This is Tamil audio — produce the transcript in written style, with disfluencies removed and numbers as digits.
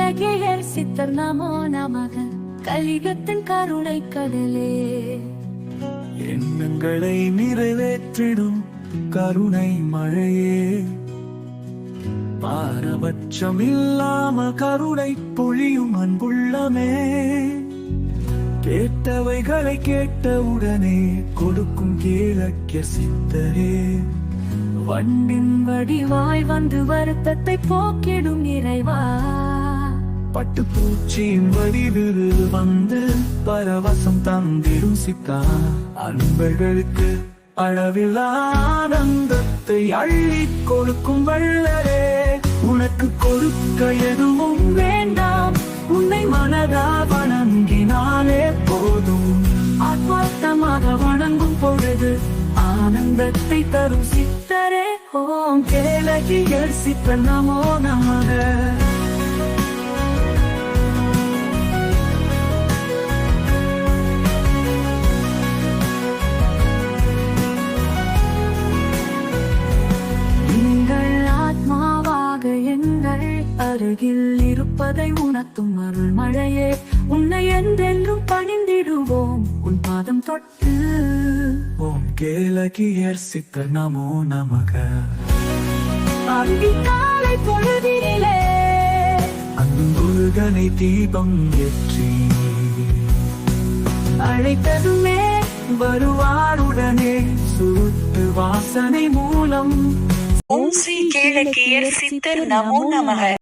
கேளகியர் சித்தர் நமோ நமக. கலிகத்தின் கருணை கடலே, எண்ணங்களை நிறைவேற்றிடும் கருணை மழையே, பாரபட்சம் இல்லாம கருணை பொழியும் அன்புள்ளமே, கேட்டவைகளை கேட்டவுடனே கொடுக்கும் கேளக்கிய சித்தரே, வண்டின் வடிவாய் வந்து வருத்தத்தை போக்கிடும் இறைவா, பட்டுப்பூச்சியின் வடிவில் வந்து பரவசம் தந்திடும் சித்தா, அன்பர்களுக்கு அளவில்லா ஆனந்தத்தை அள்ளிக் கொடுக்கும் வள்ளலே, உனக்கு கொடுக்க எதுவும் வேண்டாம், உன்னை மனதா வணங்கினாலே போதும், ஆத்மார்த்தமாக வணங்கும் பொழுது ஆனந்தத்தை தரும் சித்தரே. ஓம் கேளகியர் சித்தர் நமோ நமக. அருகில் இருப்பதை உணர்த்தும் அருள் மழையே, உன்னை என்றென்றும் பணிந்திடுவோம் உன் பாதம் தொட்டு. ஓம் கேளகியர் சித்தர் நமோ நமக. காலை பொழுதிலே அன்புருகனை தீபம் ஏற்றி அழைத்ததுமே வருவாருடனே சுருட்டு வாசனை மூலம். ஓம் ஸ்ரீ கேளகியர் சித்தர் நமோ நமக.